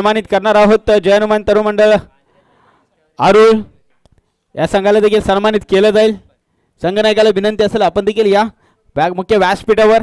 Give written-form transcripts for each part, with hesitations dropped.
सन्मानित करणार आहोत जय हनुमान तरुण मंडळ आरुळ या संघाला देखील सन्मानित केलं जाईल. संघनायकाला विनंती असेल आपण देखील या मुख्य व्यासपीठावर.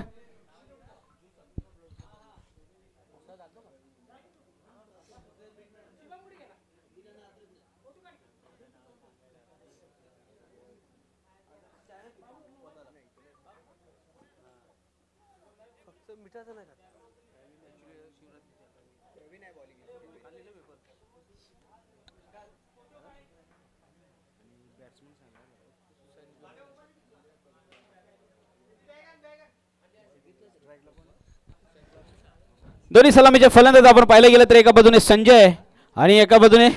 दोन्ही सलामीचे फलंदाज आपण पाहिले गेलं तर एका बाजूने संजय आणि एका बाजूने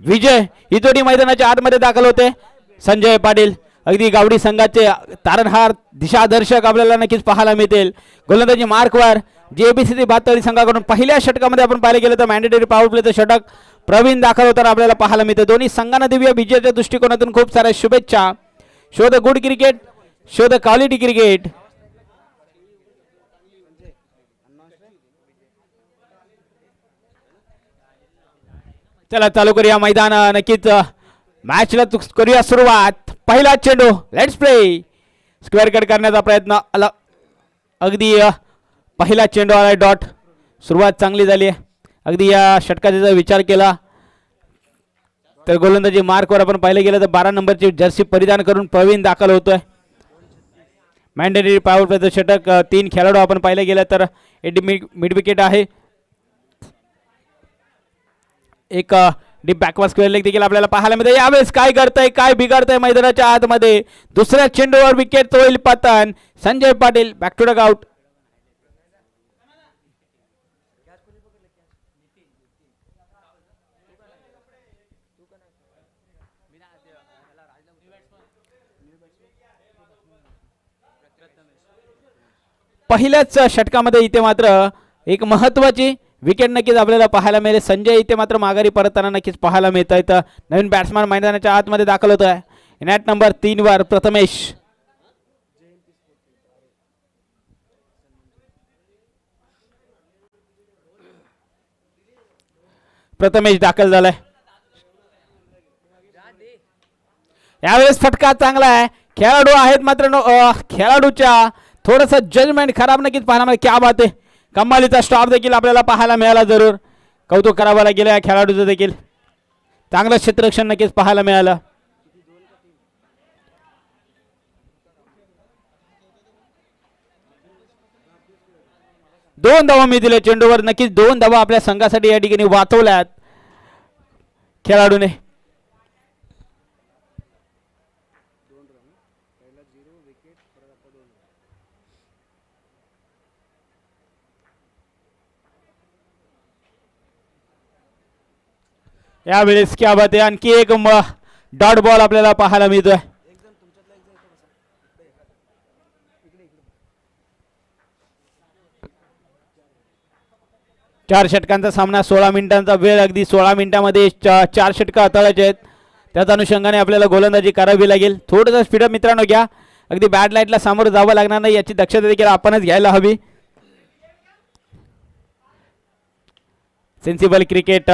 विजय ही जोडी मैदानाच्या आतमध्ये दाखल होते. संजय पाटील अगदी गावडी संघाचे तारणहार दिशादर्शक आपल्याला नक्कीच पाहायला मिळतील. गोलंदाजी मार्कवर जेबीसी बातळी संघाकडून पहिल्या षटकामध्ये आपण पाहिले गेलं तर मॅन्डेटरी पॉवर प्लेचं षटक प्रवीण दाखल होताना आपल्याला पाहायला मिळते. दोन्ही संघांना दिव्य विजयाच्या दृष्टिकोनातून खूप साऱ्या शुभेच्छा. Show the good cricket, show the quality cricket. चला चालू करूया मैदान. नक्कीच मॅचला करूया सुरुवात. पहिला चेंडू लेट्स प्ले. स्क्वेअर कट करण्याचा प्रयत्न आला. अगदी पहिला चेंडू आला डॉट. सुरुवात चांगली झाली आहे. अगदी या षटकाचा जर विचार केला तर गोलंदाजी मार्कवर आपण पाहिलं गेलं तर 12 नंबरची जर्सी परिधान करून प्रवीण दाखल होतोय. मॅन्डेटरी पॉवर प्लेचं षटक 3 खेळाडू आपण पाहिलं गेलं तर मिड विकेट आहे. एक डीप बॅकवर्ड स्क्वेअर लेग देखील आपल्याला पाहायला मिळते. यावेळेस काय करताय, काय बिघडतंय मैदानाच्या आतमध्ये. दुसऱ्या चेंडूवर विकेट होईल पतन. Sanjay Patil back to the out. पहिल्याच षटकामध्ये इथे मात्र एक महत्वाची विकेट नक्कीच आपल्याला पाहायला मिळेल. संजय इथे मात्र माघारी परतताना नक्कीच पाहायला मिळत आहे. तर नवीन बॅट्समॅन मैदानाच्या आतमध्ये दाखल होत आहे. नॅट नंबर 3 वर प्रथमेश. प्रथमेश दाखल झालाय. यावेळेस फटका चांगला आहे. खेळाडू आहेत मात्र खेळाडूच्या थोडस जजमेंट खराब नक्कीच पाहायला मिळेल. क्या बात आहे. कमालीचा स्टॉप देखील आपल्याला पाहायला मिळाला. जरूर कौतुक करावं लागेल या खेळाडूचं देखील. चांगलं क्षेत्ररक्षण नक्कीच पाहायला मिळालं. दोन धावा मी दिले चेंडूवर. नक्कीच 2 धावा आपल्या संघासाठी या ठिकाणी वाचवल्यात खेळाडूने. यावेळेस क्या बात आहे. आणखी एक डॉट बॉल आपल्याला पाहायला मिळतोय. चार षटकांचा सामना, 16 मिनिटांचा वेळ. अगदी 16 मिनिटांमध्ये 4 षटकं हाताळायचे आहेत. त्याच अनुषंगाने आपल्याला गोलंदाजी करावी लागेल. थोडंसं स्पीडअप मित्रांनो घ्या. अगदी बॅड लाईटला सामोरं जावं लागणार नाही याची दक्षता देखील आपणच घ्यायला हवी. सेन्सिबल क्रिकेट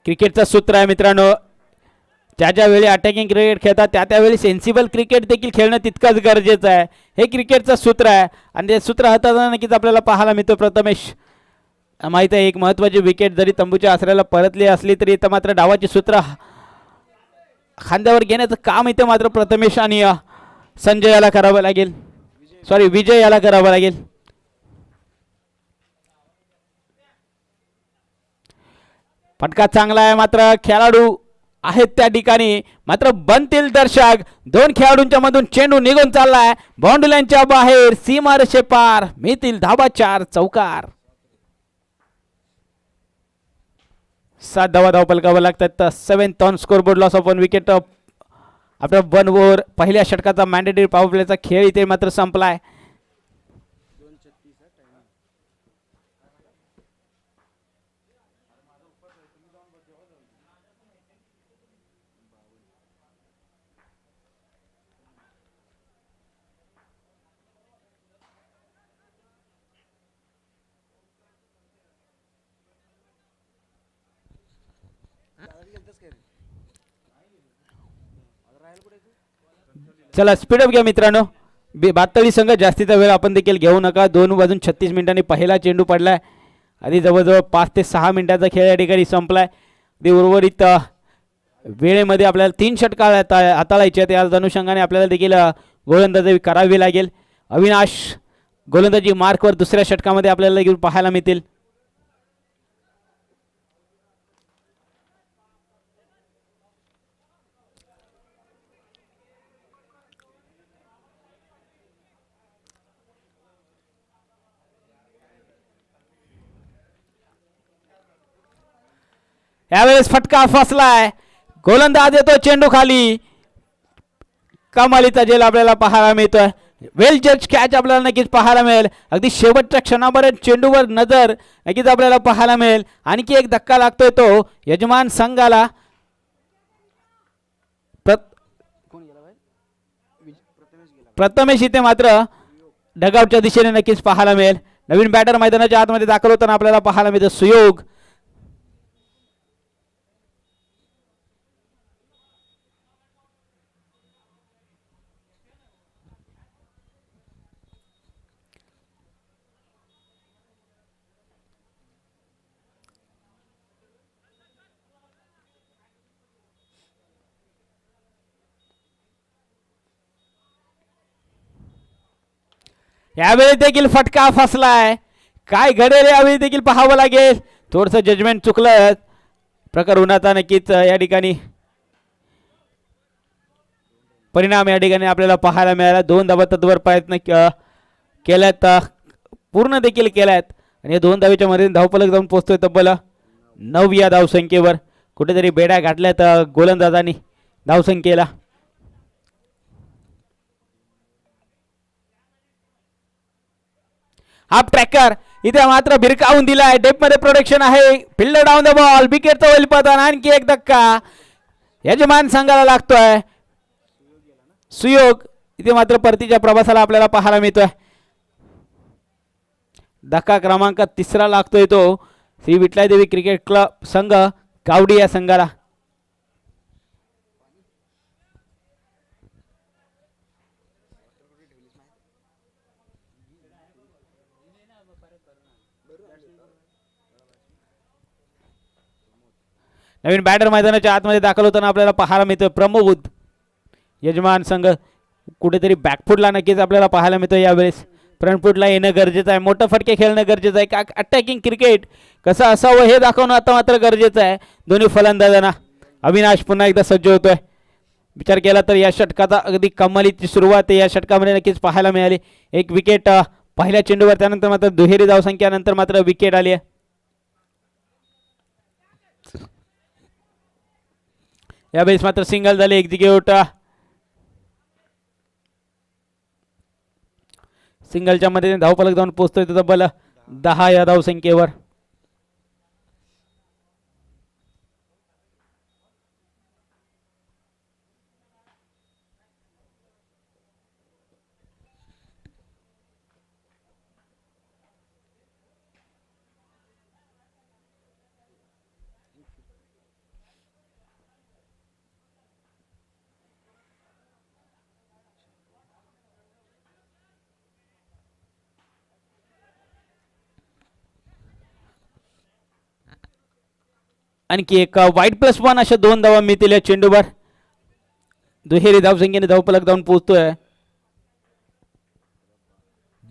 क्रिकेटचं सूत्र आहे मित्रांनो. ज्या वेळी अटॅकिंग क्रिकेट खेळतात त्यावेळी सेन्सिबल क्रिकेट देखील खेळणं तितकंच गरजेचं आहे. हे क्रिकेटचं सूत्र आहे आणि ते सूत्र हाताळताना नक्कीच आपल्याला पाहायला मिळतो. प्रथमेश माहिती आहे एक महत्त्वाची विकेट जरी तंबूच्या आसऱ्याला परतली असली तरी इथं मात्र डावाची सूत्र खांद्यावर घेण्याचं काम इथे मात्र प्रथमेश आणि संजय याला करावं लागेल. विजय याला करावं लागेल. फटका चांगला आहे मात्र खेळाडू आहेत त्या ठिकाणी मात्र बनतील दर्शक. 2 खेळाडूंच्या मधून चेंडू निघून चाललाय. बाउंड्री लाईनच्या बाहेर, सीमारेषे पार. मिळतील धावा 4 चौकार. 7 धावा पलकावं लागतात. 7th on scoreboard. Loss of 1 wicket after 1 over. पहिल्या षटकाचा मॅन्डेटरी पॉवर प्लेचा खेळ इथे मात्र संपलाय. चला स्पीडअप घ्या मित्रांनो. बातळी संघ जास्तीचा वेळ आपण देखील घेऊ नका. 2 वाजून 36 मिनिटांनी पहिला चेंडू पडलाय. आधी जवळजवळ 5 ते 6 मिनिटाचा खेळ या ठिकाणी संपलाय. ते उर्वरित वेळेमध्ये आपल्याला 3 षटका हाताळायचे आहेत. या अनुषंगाने आपल्याला देखील गोलंदाजी करावी लागेल. अविनाश गोलंदाजी मार्कवर दुसऱ्या षटकामध्ये आपल्याला देखील पाहायला मिळतील. यावेळेस फटका फसलाय. गोलंदाज येतो चेंडू खाली. कमालीचा झेल आपल्याला पाहायला मिळतोय. वेल जज कॅच आपल्याला नक्कीच पाहायला मिळेल. अगदी शेवटच्या क्षणापर्यंत चेंडूवर नजर नक्कीच आपल्याला पाहायला मिळेल. आणखी एक धक्का लागतोय तो यजमान संघाला. प्रथमेश इथे मात्र डगआउटच्या दिशेने नक्कीच पाहायला मिळेल. नवीन बॅटर मैदानाच्या आतमध्ये दाखल होताना आपल्याला पाहायला मिळतं सुयोग. यावेळी देखील फटका फसलाय. काय घडेल यावेळी देखील पाहावं लागेल. थोडंसं जजमेंट चुकलं. प्रकार उन्हाचा नक्कीच या ठिकाणी परिणाम या ठिकाणी आपल्याला पाहायला मिळाला. 2 धावा तत्वर प्रयत्न केल्यात, पूर्ण देखील केल्यात आणि 2 धावेच्या मध्ये धावफलक जाऊन पोहोचतोय तब्बल 9 या धावसंख्येवर. कुठेतरी बेड्या घातल्यात गोलंदाजांनी धावसंख्येला. हाफ ट्रॅकर इथे मात्र भिरकावून दिलाय. डेप मध्ये प्रोडक्शन आहे. Fielder down the ball. विकेटचा होईल पतन. आणखी एक धक्का यजमान संघाला लागतोय. सुयोग इथे मात्र परतीच्या प्रवासाला आपल्याला पाहायला मिळतोय. धक्का क्रमांक 3 लागतोय तो श्री विठ्ठल देवी क्रिकेट क्लब संघ गावडी या संघाला. नवीन बॅटर मैदानाच्या आतमध्ये दाखल होताना आपल्याला पाहायला मिळतोय प्रमोद. यजमान संघ कुठेतरी बॅकफुटला नक्कीच आपल्याला पाहायला मिळतोय. यावेळेस फ्रंटफुटला येणं गरजेचं आहे. मोठं फटके खेळणं गरजेचं आहे. का अटॅकिंग क्रिकेट कसं असावं हे दाखवणं आता मात्र गरजेचं आहे दोन्ही फलंदाजांना. अविनाश पुन्हा एकदा सज्ज होतोय. विचार केला तर या षटकाचा अगदी कमालीची सुरुवात या षटकामध्ये नक्कीच पाहायला मिळाली. एक विकेट पहिल्या चेंडूवर, त्यानंतर मात्र दुहेरी धावसंख्यानंतर मात्र विकेट आली आहे. यावेळेस मात्र सिंगल झाले. एक्झिक्यूट सिंगलच्या मध्ये धावफलक जाऊन पोहोचतोय तब्बल 10 या धावसंख्येवर. आणखी एक वाईट +1 अशा 2 धावा मिळतील या चेंडूवर. दुहेरी धावसंख्येने धावफलक जाऊन पोहोचतोय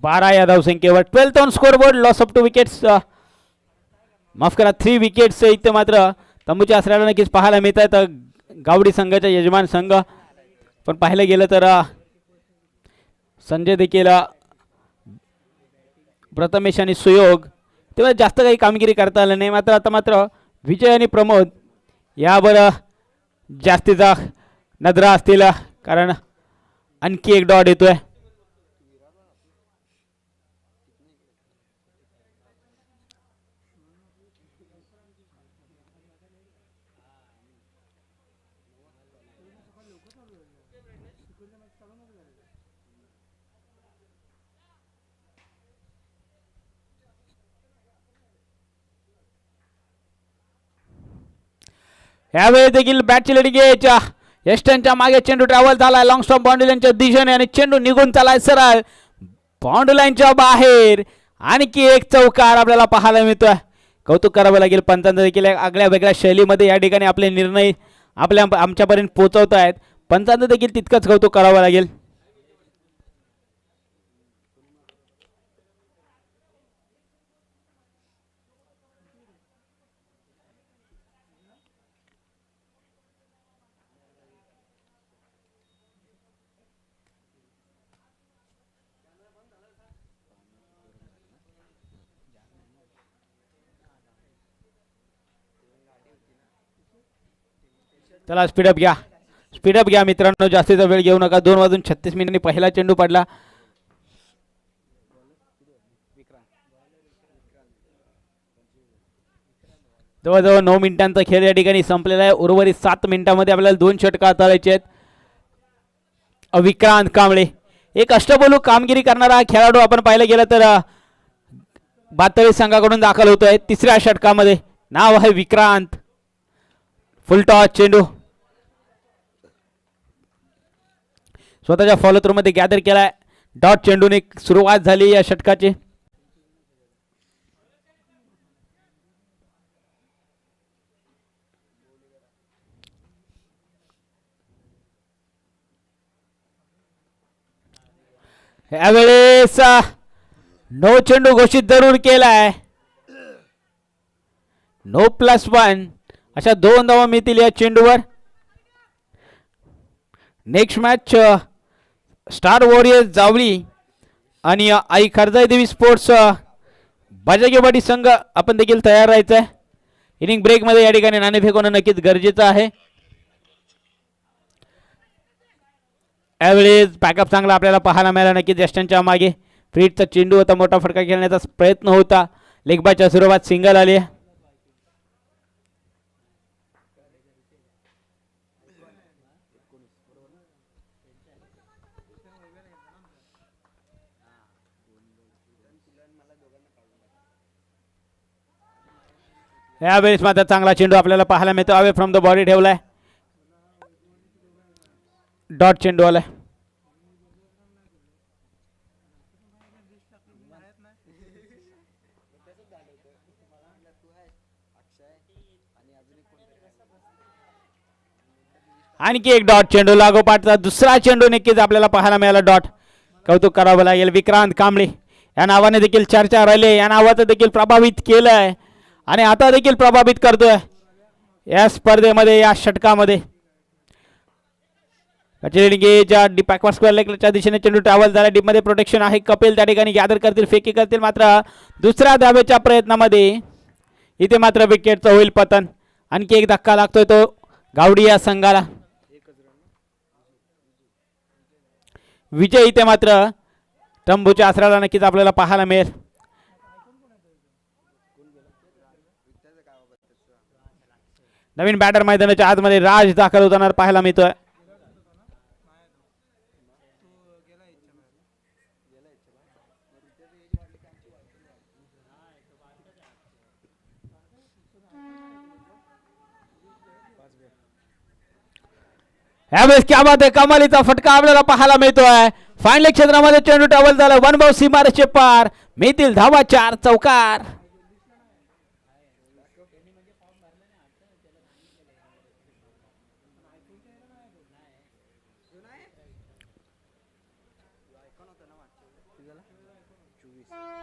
12 या धावसंख्येवर. 12th on scoreboard. Loss of 2 wickets, माफ करा 3 विकेट्स इथे मात्र तंबूच्या आसऱ्याला नक्कीच पाहायला मिळत आहेत गावडी संघाचा यजमान संघ. पण पाहिलं गेलं तर संजय देखील प्रथमेश आणि सुयोग तेव्हा जास्त काही कामगिरी करता आलं नाही. मात्र आता मात्र विजय आणि प्रमोद यावर जास्तीचा नजरा असतील, कारण आणखी एक डॉट येतोय. यावेळी देखील बॅटची लेडी घ्यायच्या यष्टनच्या मागे चेंडू ट्रॅव्हल झालाय लॉंग स्टॉप बाउंड्री लाईनच्या दिशेने आणि चेंडू निघून चालाय सरळ बाउंड्री लाईनच्या बाहेर. आणखी एक चौकार आपल्याला पाहायला मिळतोय. कौतुक करावं लागेल पंचांचं देखील आगळ्या वेगळ्या शैलीमध्ये या ठिकाणी आपले निर्णय आमच्यापर्यंत पोहोचवत आहेत. पंचांचं देखील तितकंच कौतुक करावं लागेल. चला स्पीडअप घ्या मित्रांनो, जास्तीचा वेळ घेऊ नका. 2:36 पहिला चेंडू पडला. जवळजवळ 9 मिनिटांचा खेळ या ठिकाणी संपलेला आहे. उर्वरित 7 मिनिटांमध्ये आपल्याला 2 षटकं हाताळायचे आहेत. विक्रांत कांबळे एक अष्टपैलू कामगिरी करणारा खेळाडू आपण पाहिलं गेलं तर बातळी संघाकडून दाखल होतोय. तिसऱ्या षटकामध्ये नाव आहे विक्रांत. फुल टॉस चेंडू स्वतःच्या फॉलो थ्रू मध्ये गॅदर केलाय. डॉट चेंडूने सुरुवात झाली या षटकाची. यावेळेस नो चेंडू घोषित जरूर केलाय. नो +1 अशा 2 धावा मिळतील या चेंडूवर. Next match star warriors Jawali आणि आई खर्जाई देवी स्पोर्ट्स बाजागेवाडी संघ आपण देखील तयार राहायचं आहे. इनिंग ब्रेकमध्ये या ठिकाणी नाणेफेक होणं नक्कीच गरजेचं आहे. यावेळेस बॅकअप चांगला आपल्याला पाहायला मिळाला नक्कीच. यष्टांच्या मागे फ्रीटचा चेंडू होता. मोठा फटका खेळण्याचा प्रयत्न होता. लेगबाच्या सुरुवात सिंगल आली. यावेळेस मात्र चांगला चेंडू आपल्याला पाहायला मिळतो. अवे फ्रॉम द बॉडी ठेवलाय. डॉट चेंडू आलाय. आणखी एक डॉट चेंडू लागोपाठचा दुसरा चेंडू नक्कीच आपल्याला पाहायला मिळाला. डॉट कौतुक करावं लागेल. विक्रांत कांबळे या नावाने देखील चर्चा राहिली. या नावाचं देखील प्रभावित केलंय आणि आता देखील प्रभावित करतोय या स्पर्धेमध्ये या षटकामध्ये. बॅकवर्ड स्क्वेअर लेगच्या दिशेने चेंडू ट्रॅव्हल झाला. डीप मध्ये प्रोटेक्शन आहे. कपिल त्या ठिकाणी गॅदर करतील फेकी करतील मात्र दुसऱ्या धावेच्या प्रयत्नामध्ये इथे मात्र विकेटचं होईल पतन. आणखी एक धक्का लागतोय तो गावडी या संघाला. विजय इथे मात्र तंबूच्या आसऱ्याला नक्कीच आपल्याला पाहायला मिळेल. नवीन बॅटर मैदानाच्या आतमध्ये राज दाखल होताना पाहायला मिळतोय. यावेळेस क्या बात आहे. कमालीचा फटका आपल्याला पाहायला मिळतोय. फायनल क्षेत्रामध्ये चेंडू ट्रॅव्हल झाला. 1 बॉल सीमारेषे पार. मिळतील धावा 4 चौकार.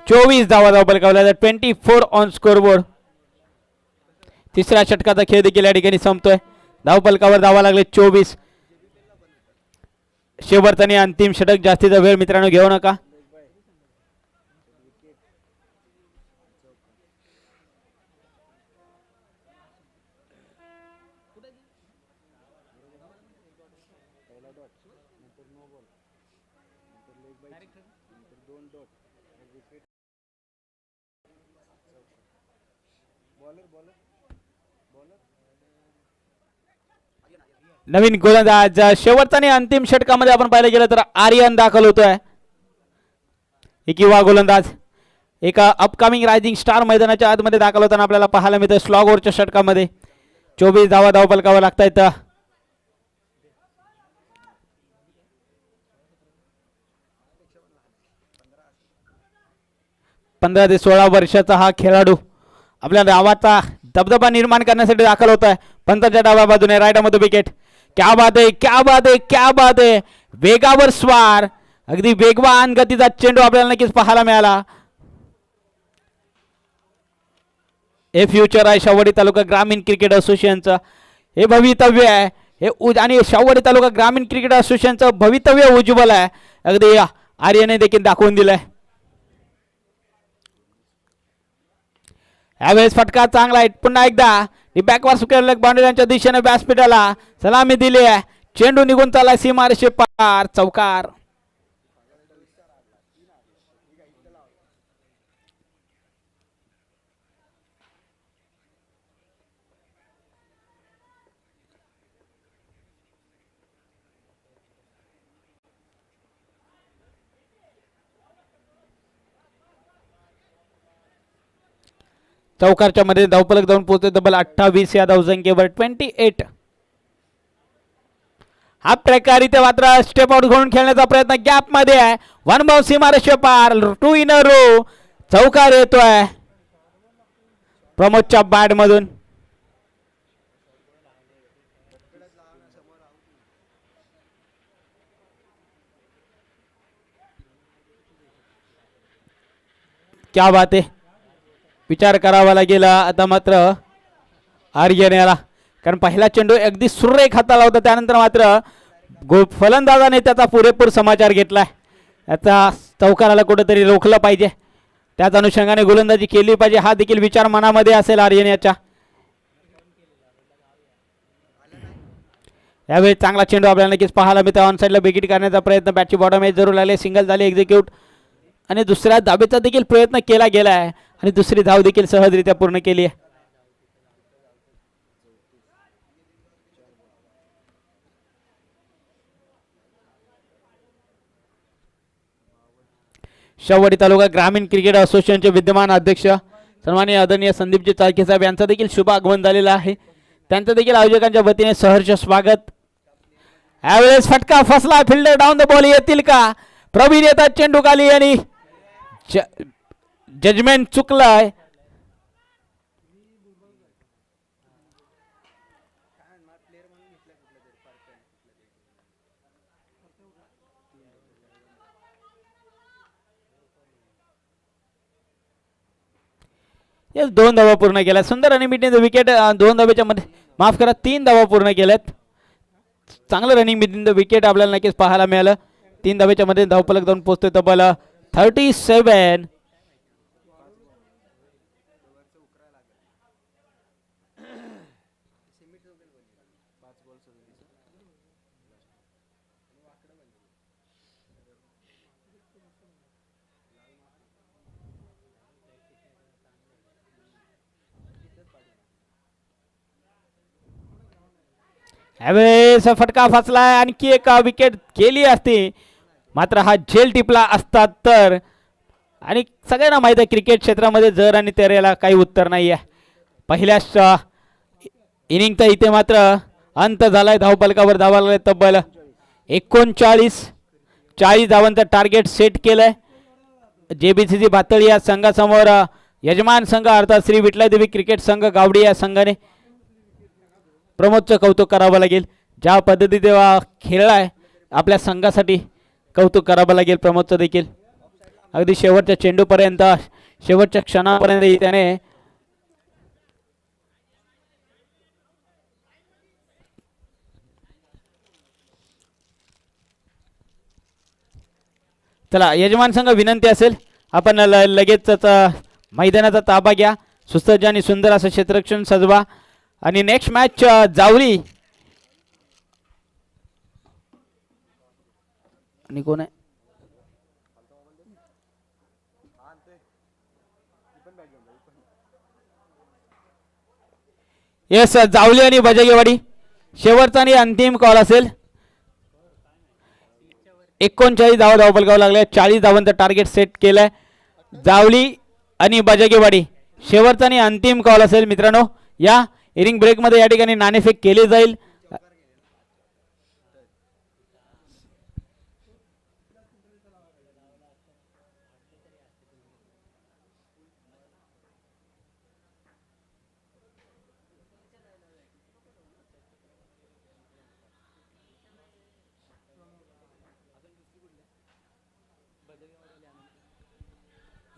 चोवीस धावा धावपलकावल्या. 24 ऑन स्कोरबोर्ड. तिसऱ्या षटकाचा खेळ देखील या ठिकाणी संपतोय. धावपलकावर धावा लागले 24. शेवटचा आणि अंतिम षटक. जास्तीचा वेळ मित्रांनो घेऊ नका. नवीन गोलंदाज शेवटचा आणि अंतिम षटकामध्ये आपण पाहिलं गेलं तर आर्यन दाखल होतोय. एक युवा गोलंदाज एका अपकमिंग रायझिंग स्टार मैदानाच्या आतमध्ये दाखल होताना आपल्याला पाहायला मिळतं. स्लॉग ओव्हरच्या षटकामध्ये 24 धावा धावफलकावर लागतायत. 15 ते 16 वर्षाचा हा खेळाडू आपल्या नावाचा दबदबा निर्माण करण्यासाठी दाखल होत आहे. पंचाच्या डाव्या बाजूने राईटमध्ये विकेट. क्या बात आहे, क्या बात आहे, क्या बात आहे. वेगावर स्वार, अगदी वेगवान गतीचा चेंडू आपल्याला नक्कीच पाहायला मिळाला. हे फ्युचर आहे शाहूवाडी तालुका ग्रामीण क्रिकेट असोसिएशनचं, हे भवितव्य आहे. हे आणि शाहूवाडी तालुका ग्रामीण क्रिकेट असोसिएशनचं भवितव्य उज्ज्वल आहे. अगदी आर्यने देखील दाखवून दिलंय. यावेळेस फटका चांगला आहे. पुन्हा एकदा बॅकवर सुकेल बाउंड्रीच्या दिशेने व्यासपीठाला सलामी दिली आहे. चेंडू निघून चाललाय सीमारेषे पार, चौकार. चौकारच्या मध्ये धावफलक जाऊन पोहोचते तब्बल 28 या धावसंख्येवर 28. हा प्रकार इथे मात्र स्टेप आउट घेऊन खेळण्याचा प्रयत्न गॅप मध्ये आहे. वन बाउंड सीमारेषे पार, 2 इन अ रो. चौकार येतोय प्रमोदच्या बॅट मधून. क्या बात आहे. विचार करावा लागेल आता मात्र आर्यन याला, कारण पहिला चेंडू अगदी सुरेख हाताला होता. त्यानंतर मात्र फलंदाजाने त्याचा पुरेपूर समाचार घेतलाय. याचा चौकाराला कुठेतरी रोखलं पाहिजे, त्याच अनुषंगाने गोलंदाजी केली पाहिजे, हा देखील विचार मनामध्ये असेल आर्यन याच्या. यावेळी चांगला चेंडू आपल्याला नक्कीच पाहायला मिळतो. ऑन साईडला विकेट करण्याचा प्रयत्न, बॅटची बॉटम एज जरूर लागले, सिंगल झाले एक्झिक्यूट आणि दुसऱ्या धाबेचा देखील प्रयत्न केला गेला आहे आणि दुसरी धाव देखील सहजरित्या पूर्ण केली आहे. शाहूवाडी तालुका ग्रामीण क्रिकेट असोसिएशनचे विद्यमान अध्यक्ष सन्माननीय आदरणीय संदीपजी चाळके साहेब यांचं देखील शुभ आगमन झालेलं आहे. त्यांचं देखील आयोजकांच्या वतीने सहर्ष स्वागत. यावेळेस फटका फसला, फिल्डर डाऊन द बॉल येतील का? प्रवीण येतात चेंडू खाली आणि जजमेंट चुकलाय. येस, 2 धावा पूर्ण केल्या. सुंदर रनिंग बिटवीन द विकेट. 2 धावेच्या मध्ये, माफ करा, 3 धावा पूर्ण केल्यात. चांगलं रनिंग बिटवीन द विकेट आपल्याला नक्कीच पाहायला मिळालं. 3 धावेच्या मध्ये धावफलक जाऊन पोहोचतोय तब्बल 37. यावेळेस फटका फसलाय. आणखी एक विकेट केली असती, मात्र हा झेल टिपला असता तर. आणि सगळ्यांना माहिती आहे क्रिकेट क्षेत्रामध्ये जर आणि तेरेला काही उत्तर नाही आहे. पहिल्याच इनिंगचा इथे मात्र अंत झालाय. धावफलकावर धावा लागले तब्बल 39. 40 धावांचं टार्गेट सेट केलंय. JBCC भातळी या संघासमोर यजमान संघ अर्थात श्री विठलादेवी क्रिकेट संघ गावडी या संघाने प्रमोदचं कौतुक करावं लागेल. ज्या पद्धतीने खेळलाय आपल्या संघासाठी कौतुक करावं लागेल प्रमोदचं देखील. अगदी शेवटच्या चेंडूपर्यंत, शेवटच्या क्षणापर्यंत त्याने चला यजमान संघ विनंती असेल आपण लगेचच मैदानाचा ताबा घ्या. सुसज्ज आणि सुंदर असं क्षेत्ररक्षण सजवा. आणि नेक्स्ट मॅच जावली आणि कोण आहे? येस, जावली आणि बजागेवाडी शेवटचा आणि अंतिम कॉल असेल. 39 धावा धावफलकावर लागल्या. 40 धावांचं टार्गेट सेट केलंय. जावली आणि बजागेवाडी शेवटचा आणि अंतिम कॉल असेल मित्रांनो. या इनिंग ब्रेकमध्ये या ठिकाणी नाणेफेक केली जाईल.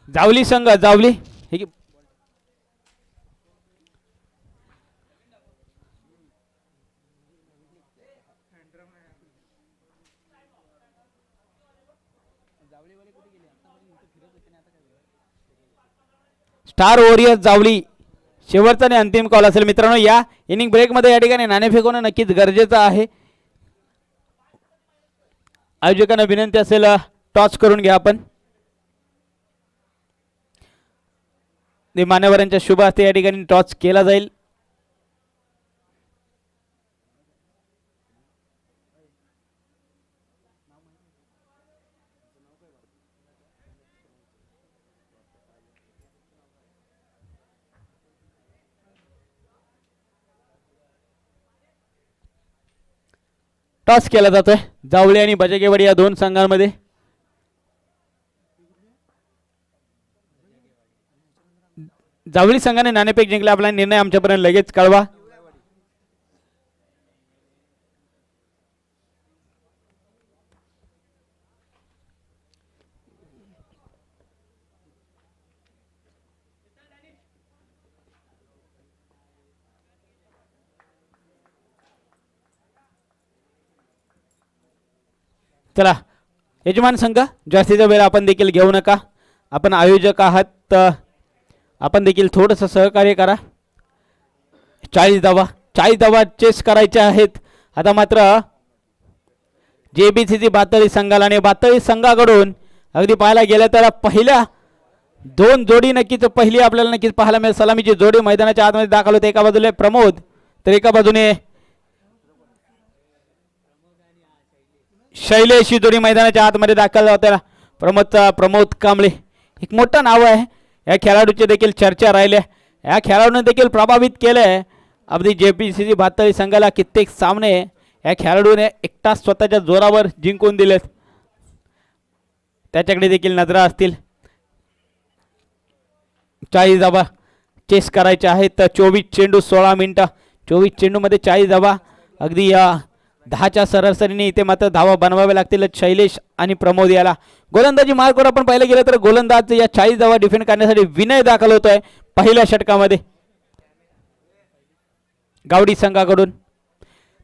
जावली संघ जावली स्टार वॉरियर्स जावली शेवटचा आणि अंतिम कॉल असेल मित्रांनो. या इनिंग ब्रेकमध्ये या ठिकाणी नाणेफेक होणं नक्कीच गरजेचं आहे. आयोजकांना विनंती असेल टॉस करून घ्या आपण. मान्यवरांच्या शुभ हस्ते या ठिकाणी टॉस केला जाईल. टॉस केला जातोय जावळी आणि बजगेवाडी या दोन संघांमध्ये. जावळी संघाने नाणेफेक जिंकले. आपला निर्णय आमच्यापर्यंत लगेच कळवा. चला यजमान संघ जास्तीचा वेळ आपण देखील घेऊ नका. आपण आयोजक आहात, आपण देखील थोडंसं सहकार्य करा. 40 धावा चेस करायचे आहेत. आता मात्र JBCC बातळी संघाला आणि बातळी संघाकडून अगदी पाहायला गेलं तर पहिल्या दोन जोडी नक्कीच पहिली आपल्याला नक्कीच पाहायला मिळेल. सलामीची जोडी मैदानाच्या आतमध्ये दाखल होते. एका बाजूला प्रमोद तर एका बाजूने शैलेश ही जोडी मैदानाच्या आतमध्ये दाखल होत्या. प्रमोद कांबळे एक मोठं नाव आहे. या खेळाडूची देखील चर्चा राहिल्या. या खेळाडूने देखील प्रभावित केलंय अगदी JBCC भातळी संघाला. कित्येक सामने या खेळाडूने एकटा स्वतःच्या जोरावर जिंकून दिलेत. त्याच्याकडे देखील नजरा असतील. 40 धावा चेस करायचे आहेत. 24 चेंडू 16 मिनिटं. 24 चेंडूमध्ये 40 धावा अगदी या 10च्या सरासरीने इथे मात्र धावा बनवाव्या लागतील शैलेश आणि प्रमोद याला. गोलंदाजी मार्कवर आपण पाहिलं गेलं तर गोलंदाज या 40 धावा डिफेंड करण्यासाठी विनय दाखल होतोय पहिल्या षटकामध्ये गावडी संघाकडून.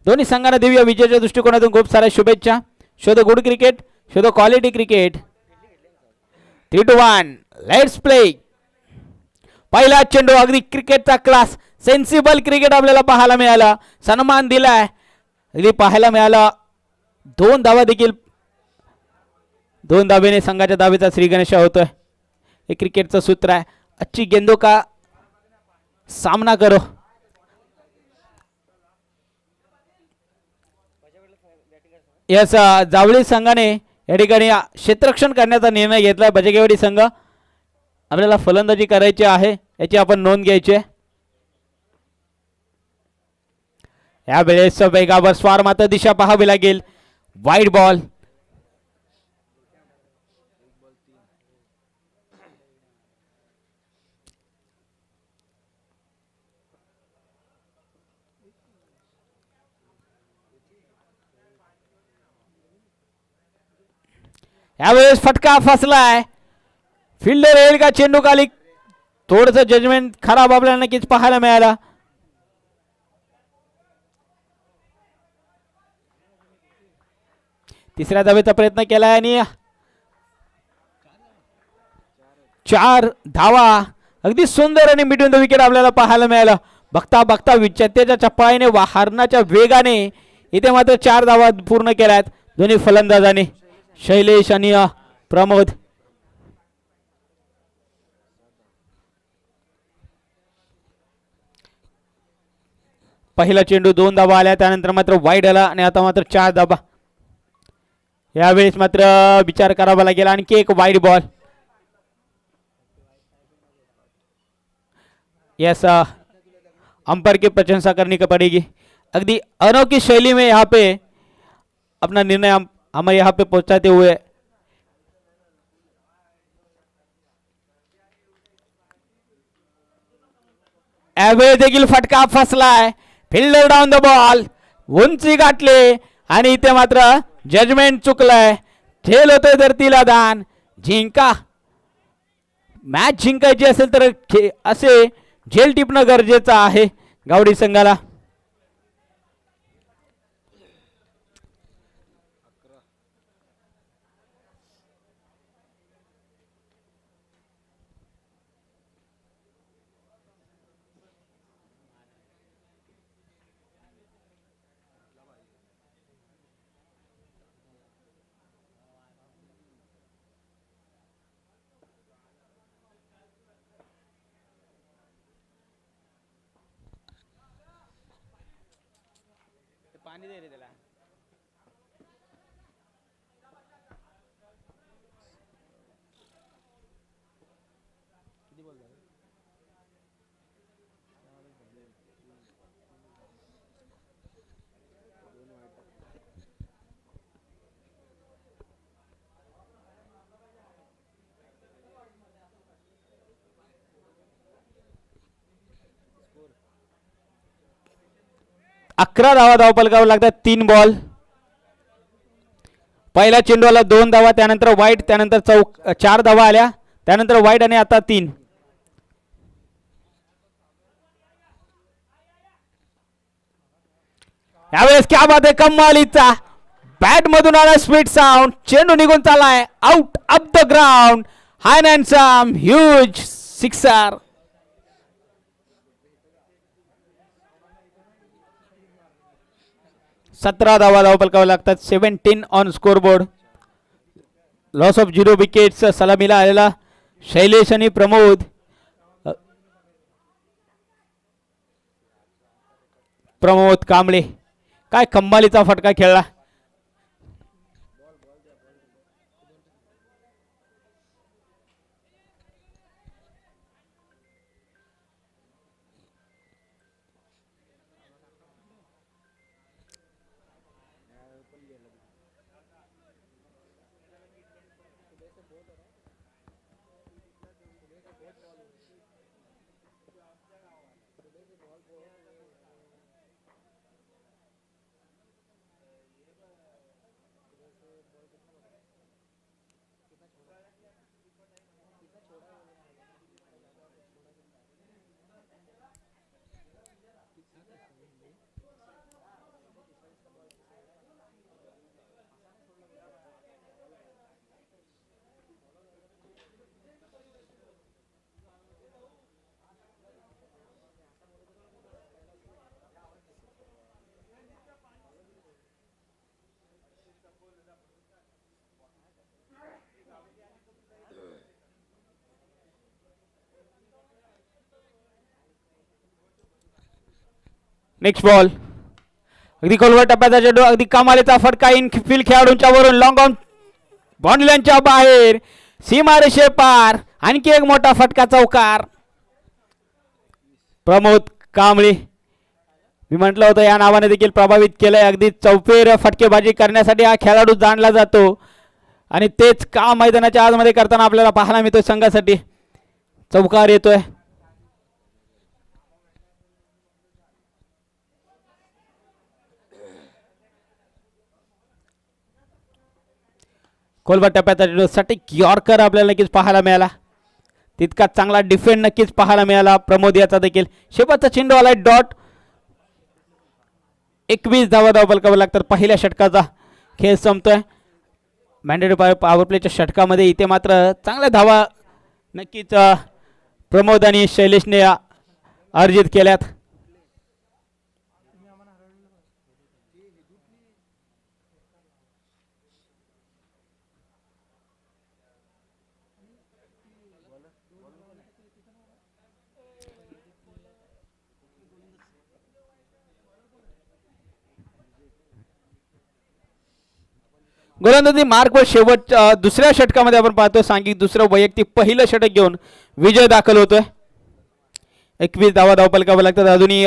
दोन्ही संघांना देऊया विजयाच्या दृष्टिकोनातून खूप साऱ्या शुभेच्छा. शोध गुड क्रिकेट, शोध क्वालिटी क्रिकेट. 3-1 let's play. पहिला चेंडू अगदी क्रिकेटचा क्लास सेन्सिबल क्रिकेट आपल्याला पाहायला मिळाला. सन्मान दिलाय अगदी पाहायला मिळाला. 2 धावा देखील 2 धावेने संघाच्या धावेचा श्री गणेश होतोय. हे क्रिकेटचं सूत्र आहे. अच्छी गेंदों का सामना करो. यस जावळी संघाने या ठिकाणी क्षेत्ररक्षण करण्याचा निर्णय घेतलाय. बजगेवाडी संघ आपल्याला फलंदाजी करायची आहे याची आपण नोंद घ्यायची आहे. यावेळेस वेगावर स्वार मात्र दिशा पाहावी लागेल. Wide ball. यावेळेस फटका फसलाय. फिल्डर येईल का चेंडू खाली. थोडंसं जजमेंट खराब आपल्याला नक्कीच पाहायला मिळाला. तिसऱ्या धावेचा प्रयत्न केलाय आणि 4 धावा अगदी सुंदर आणि मिडून द विकेट आपल्याला पाहायला मिळाला. बघता बघता विचत्तेच्या चप्पाळीने हरणाच्या वेगाने इथे मात्र 4 धावा पूर्ण केल्यात दोन्ही फलंदाजांनी शैलेश आणि प्रमोद. पहिला चेंडू 2 धावा आल्या. त्यानंतर मात्र वाईड आला आणि आता मात्र 4 धावा. यावेळेस मात्र विचार करावा लागेल. आणखी एक वाईड बॉल. यस अंपायर की प्रशंसा करनी पड़ेगी। अगदी अनोखी शैली में यहाँ पे अपना निर्णय हमें यहाँ पे पहुंचाते हुए यावेळी देखील फटका फसलाय। फिल्डर डाऊन द बॉल, उंची गाठले आणि इथे मात्र जजमेंट चुकलंय। झेल होतोय धरतीला दान। जिंका मॅच जिंकायची असेल तर असे झेल टिपणं गरजेचं आहे गावडी संघाला। पाणी दे रे त्याला। अकरा धावा धावपलकावर लागतात 3 बॉल। पहिल्या चेंडूला 2 धावा, त्यानंतर वाईट, त्यानंतर 4 धावा आल्या, त्यानंतर वाईट आणि आता 3। यावेळेस क्या बात आहे, कमालीचा बॅट मधून आला स्पीड साऊंड, चेंडू निघून चाललाय out of the ground. High handsome huge sixer. सतरा धावा धावपलकावर लागतात, 17 on scoreboard. Loss of 0 wickets सलामीला आलेला शैलेश आणि प्रमोद। प्रमोद कांबळे काय कमालीचा फटका खेळला। नेक्स्ट बॉल, अगदी खोलवर टप्प्याचा चेंडू, अगदी कमालीचा फटका इन फील्ड खेळाडूंच्या वरून लॉंग ऑन बाउंड्रीच्या बाहेर, सीमारेषे पार, आणखी एक मोठा फटका चौकार। प्रमोद कांबळे, मी म्हटलं होतं या नावाने देखील प्रभावित केलंय। अगदी चौफेर फटकेबाजी करण्यासाठी हा खेळाडू जाणला जातो आणि तेच काम मैदानाच्या आतमध्ये करताना आपल्याला पाहायला मिळतोय संघासाठी। चौकार येतोय। खोलवर टप्प्याचा साठी यॉर्कर आपल्याला नक्कीच पाहायला मिळाला, तितका चांगला डिफेंड नक्कीच पाहायला मिळाला प्रमोद याचा देखील। शेवटचा चेंडू आलाय डॉट, 21 धावा धावपलकावर लागतात। पहिल्या षटकाचा खेळ संपतोय। मॅन्डेटरी पॉवर प्लेच्या षटकामध्ये इथे मात्र चांगल्या धावा नक्कीच प्रमोद आणि शैलेशने अर्जित केल्यात। गोलंदाजी मार्कवर शेवट दुसऱ्या षटकामध्ये आपण पाहतो सांघिक दुसरं वैयक्तिक पहिलं षटक घेऊन विजय दाखल होतोय। 21 धावा धावपलकावर लागतात. अजूनही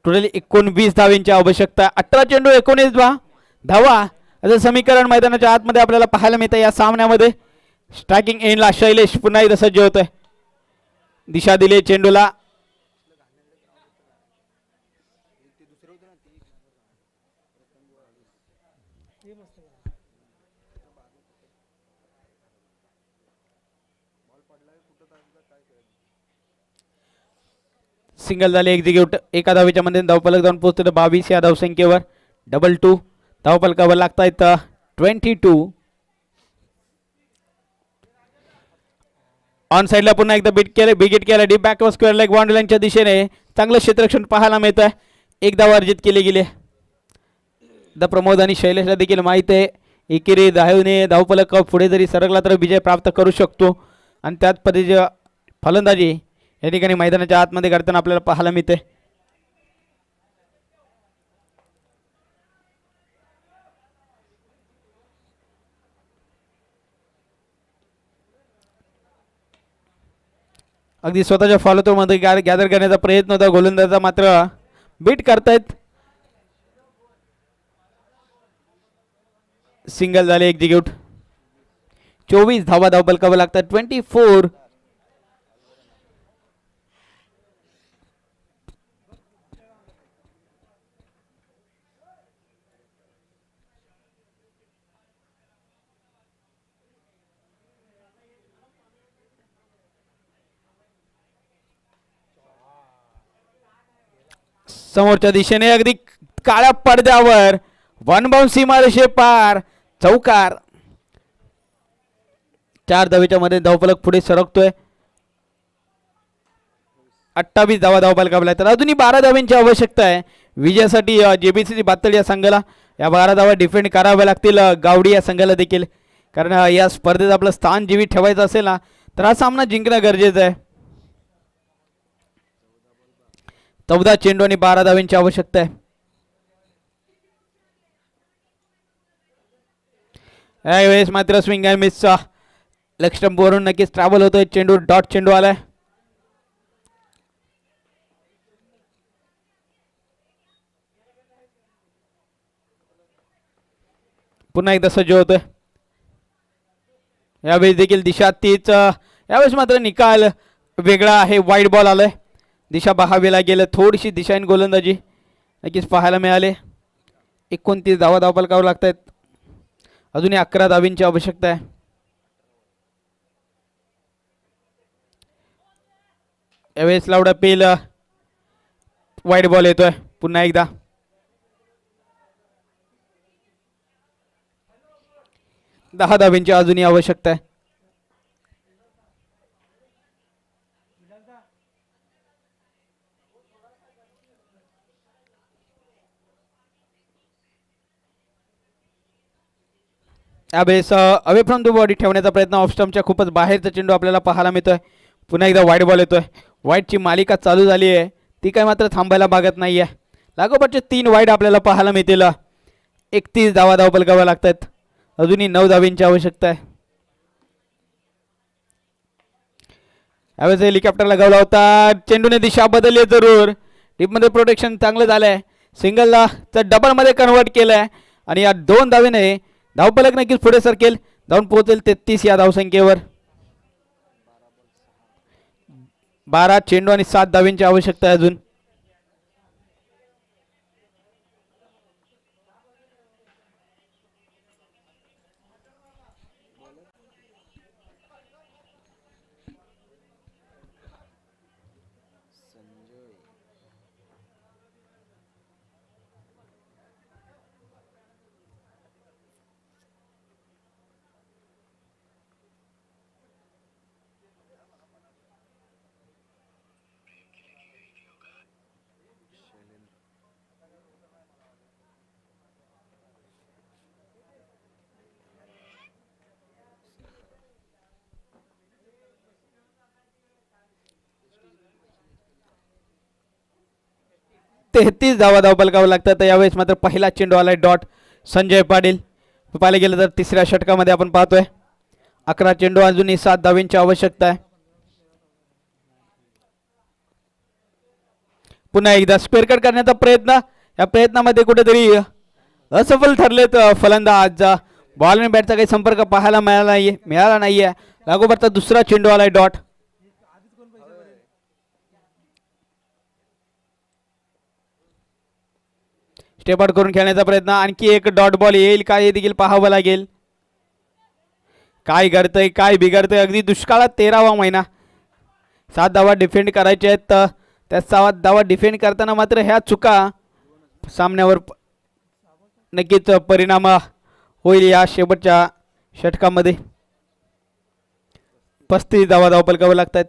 टोटल 19 धावांची आवश्यकता. 18 चेंडू 19 धावा असं समीकरण मैदानाच्या आतमध्ये आपल्याला पाहायला मिळतं या सामन्यामध्ये. स्ट्रायकिंग एंडला शैलेश पुन्हा एकदा सज्ज होतोय. दिशा दिली चेंडूला. सिंगल झाले एक्झिक्यूट. एका धावेच्या मध्ये धावफलक जाऊन पोहोचतो 22 या धावसंख्येवर. 2-2 धावफलकावर लागतायत 22. ऑन साइडला पुन्हा एकदा बिगिट केलं deep back square leg boundary लाईनच्या दिशेने चांगलं क्षेत्ररक्षण पाहायला मिळतं. एक धाव अर्जित केली गेली. प्रमोद आणि शैलेशला देखील माहित आहे एकेरी धावने धावफलक पुढे जरी सरकला तर विजय प्राप्त करू शकतो. आणि त्याच पद्धतीची फलंदाजी या ठिकाणी मैदानाच्या आतमध्ये करताना आपल्याला पाहायला मिळते. अगदी स्वतःच्या फॉलो मध्ये गॅदर करण्याचा प्रयत्न होता गोलंदाजा, मात्र बीट करतायत. सिंगल झाले एक्झिक्यूट. 24 धावा धावफलकावर लागतात 24. समोरच्या दिशेने अगदी काळ्या पडद्यावर वन बाउंड सीमारेषे पार चौकार. 4 धावेच्या मध्ये धावफलक पुढे सरकतोय. 28 धावा धावफलकावर लागतात. अजूनही 12 धावांची आवश्यकता आहे विजयासाठी. जेबीसी बातळ या संघाला या 12 धावा डिफेंड कराव्या लागतील गावडी या संघाला देखील, कारण या स्पर्धेत आपलं स्थान जीवित ठेवायचं असेल ना तर हा सामना जिंकणं गरजेचं आहे. 14 चेंडू आणि 12 धावांची आवश्यकता आहे. यावेळेस मात्र स्विंग अँड मिसचा लेग स्टंप वरून नक्कीच ट्रॅव्हल होतोय. चेंडू डॉट चेंडू आलाय. पुन्हा एकदा सज्ज होतोय. यावेळेस देखील दिशा तीच. यावेळेस मात्र निकाल वेगळा आहे. वाईड बॉल आलाय. दिशा पाहावी लागेल. थोडीशी दिशाहीन गोलंदाजी नक्कीच पाहायला मिळाले. 29 धावा धावफलकावर लागत आहेत. अजूनही 11 धावींची आवश्यकता आहे. यावेळेस लावडा पेल. वाईड बॉल येतोय पुन्हा एकदा. दहा धावींची अजूनही आवश्यकता आहे. यावेळेस अवे फ्रॉम द बॉडी ठेवण्याचा प्रयत्न. ऑफ स्टंपच्या खूपच बाहेरचा चेंडू आपल्याला पाहायला मिळतोय. पुन्हा एकदा वाईड बॉल येतोय. वाईडची मालिका चालू झाली आहे, ती काय मात्र थांबायला भागत नाही आहे. लागोपाठचे 3 वाईड आपल्याला पाहायला मिळतील. 31 धावा धावफलकावर लागत आहेत. अजूनही 9 धावींची आवश्यकता आहे. यावेळेस हेलिकॉप्टरला गावला होता. चेंडूने दिशा बदलली जरूर. डीपमध्ये प्रोटेक्शन चांगलं झालंय. सिंगलला तर डबलमध्ये कन्वर्ट केलंय आणि या 2 धावेने धावफलक नक्कीच पुढे सरकेल. जाऊन पोहोचेल 33 या धावसंख्येवर. 12 चेंडू आणि 7 धावींची आवश्यकता आहे अजून. तेहतीस धावा धावफलकावर लागतात. यावेळेस मात्र पहिला चेंडू आलाय डॉट. संजय पाटील. पाहायला गेलं तर तिसऱ्या षटकामध्ये आपण पाहतोय 11 चेंडू अजूनही 7 धावींची आवश्यकता आहे. पुन्हा एकदा स्क्वेअर कट करण्याचा प्रयत्न, या प्रयत्नामध्ये कुठेतरी असफल ठरलेत फलंदाज. बॉल आणि बॅटचा काही संपर्क पाहायला मिळाला नाहीये. लागोपाठचा दुसरा चेंडू आलाय डॉट. स्टेप आउट करून खेळण्याचा प्रयत्न, आणखी एक डॉट बॉल येईल का हे देखील पाहावं लागेल. काय घडतंय काय बिघडतंय, अगदी दुष्काळात 13वा महिना. 7 धावा डिफेंड करायचे आहेत. त्या 7 धावा डिफेंड करताना मात्र ह्या चुका सामन्यावर नक्कीच परिणाम होईल. या शेवटच्या षटकामध्ये 35 धावा धावपलकावर लागतात.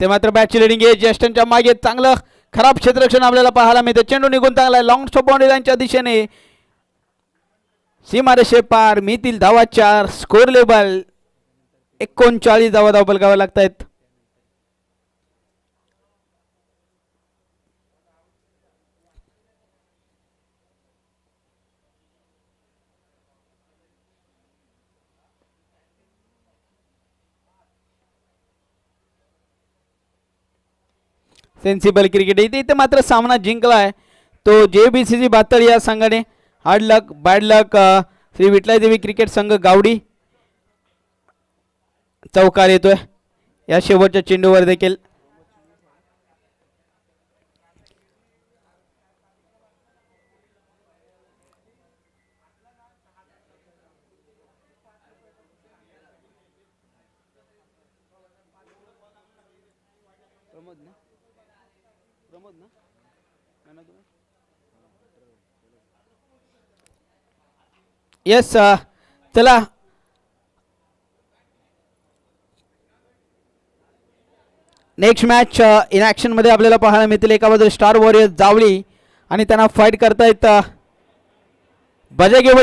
ते मात्र बॅटची लिडिंग आहे. ज्येष्ठांच्या मागे चांगलं खराब क्षेत्ररक्षण आपल्याला पाहायला मिळते. चेंडू निघून चांगला लॉंग स्टॉप बाउंड्री लाईनच्या दिशेने सीमारेषे पार. मिळतील धावा 4. स्कोर लेबल 39 धावा धावपलकावर लागतायत. सेन्सिबल क्रिकेट इथे मात्र सामना जिंकलाय तो JBCC बातळ या संघाने. हार्ड लक बॅड लक. श्री विठलाई देवी क्रिकेट संघ गावडी चौकार येतोय या शेवटच्या चेंडूवर देखील. येस चला नेक्स्ट मॅच इन ॲक्शन मध्ये आपल्याला पाहायला मिळतील. एका बाजूला स्टार वॉरियर्स जावळी आणि त्यांना फाईट करतायत बजागेवडी.